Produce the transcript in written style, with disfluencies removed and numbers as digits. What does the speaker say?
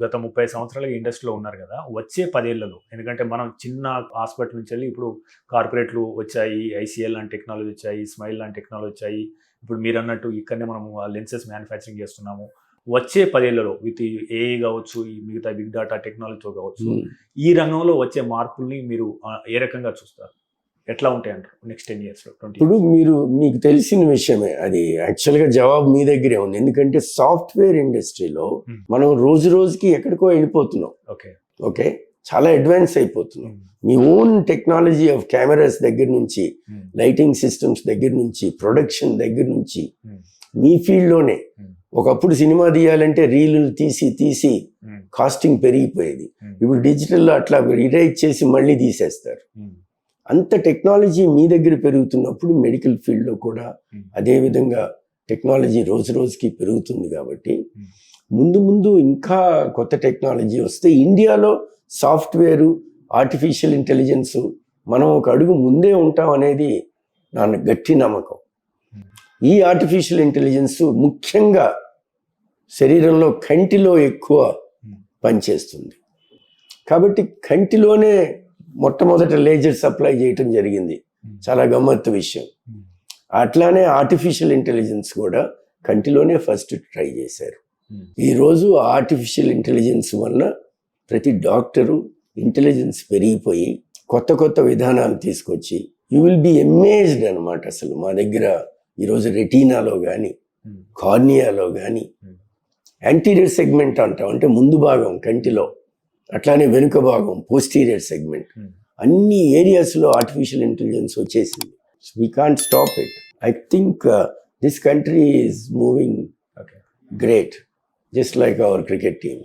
గత 30 సంవత్సరాలుగా ఇండస్ట్రీలో ఉన్నారు కదా! వచ్చే 10 ఏళ్లలో ఎందుకంటే మనం చిన్న హాస్పిటల్ నుంచెళ్ళి ఇప్పుడు కార్పొరేట్‌లు వచ్చాయి. ఐసీఎల్ లాంటి టెక్నాలజీ వచ్చాయి. స్మైల్ లాంటి టెక్నాలజీ వచ్చాయి. ఇప్పుడు మీరన్నట్టు ఇక్కడనే మనము లెన్సెస్ మ్యానుఫ్యాక్చరింగ్ చేస్తున్నాము. వచ్చే 10 ఏళ్లలో విత్ ఏఐ కావచ్చు, ఈ మిగతా బిగ్ డేటా టెక్నాలజీతో కావచ్చు, ఈ రంగంలో వచ్చే మార్పుల్ని మీరు ఏ రకంగా చూస్తారు? ఎట్లా ఉంటాయంటారు నెక్స్ట్ 10 ఇయర్స్‌లో, 20 ఇప్పుడు మీకు తెలిసిన విషయమే అది. యాక్చువల్గా జవాబు మీ దగ్గరే ఉంది. ఎందుకంటే సాఫ్ట్వేర్ ఇండస్ట్రీలో మనం రోజు రోజుకి ఎక్కడికో వెళ్ళిపోతున్నాం. ఓకే, చాలా అడ్వాన్స్ అయిపోతున్నాం. మీ ఓన్ టెక్నాలజీ ఆఫ్ కెమెరాస్ దగ్గర నుంచి, లైటింగ్ సిస్టమ్స్ దగ్గర నుంచి, ప్రొడక్షన్ దగ్గర నుంచి మీ ఫీల్డ్లోనే. ఒకప్పుడు సినిమా తీయాలంటే రీలు తీసి కాస్టింగ్ పెరిగిపోయేది. ఇప్పుడు డిజిటల్లో అట్లా రిరైట్ చేసి మళ్ళీ తీసేస్తారు. అంత టెక్నాలజీ మీ దగ్గర పెరుగుతున్నప్పుడు మెడికల్ ఫీల్డ్లో కూడా అదే విధంగా టెక్నాలజీ రోజు రోజుకి పెరుగుతుంది. కాబట్టి ముందు ఇంకా కొత్త టెక్నాలజీ వస్తే ఇండియాలో సాఫ్ట్వేరు, ఆర్టిఫిషియల్ ఇంటెలిజెన్స్ మనం ఒక అడుగు ముందే ఉంటాం అనేది నా గట్టి నమ్మకం. ఈ ఆర్టిఫిషియల్ ఇంటెలిజెన్స్ ముఖ్యంగా శరీరంలో కంటిలో ఎక్కువ పనిచేస్తుంది. కాబట్టి కంటిలోనే మొట్టమొదట లేజర్ సప్లై చేయటం జరిగింది. చాలా గమ్మత్తు విషయం. అట్లానే ఆర్టిఫిషియల్ ఇంటెలిజెన్స్ కూడా కంటిలోనే ఫస్ట్ ట్రై చేశారు. ఈరోజు ఆర్టిఫిషియల్ ఇంటెలిజెన్స్ వల్ల ప్రతి డాక్టరు ఇంటెలిజెన్స్ పెరిగిపోయి కొత్త విధానాలు తీసుకొచ్చి యూ విల్ బి అమేజ్డ్ అనమాట. అసలు మా దగ్గర ఈరోజు రెటీనాలో కానీ, కార్నియాలో కానీ, యాంటీరియర్ సెగ్మెంట్ అంటాం, అంటే ముందు భాగం కంటిలో, అట్లానే వెనుక భాగం పోస్టీరియర్ సెగ్మెంట్, అన్ని ఏరియాస్లో ఆర్టిఫిషియల్ ఇంటెలిజెన్స్ వచ్చేసింది. We can't stop it. I think this country is moving great, just like our cricket team.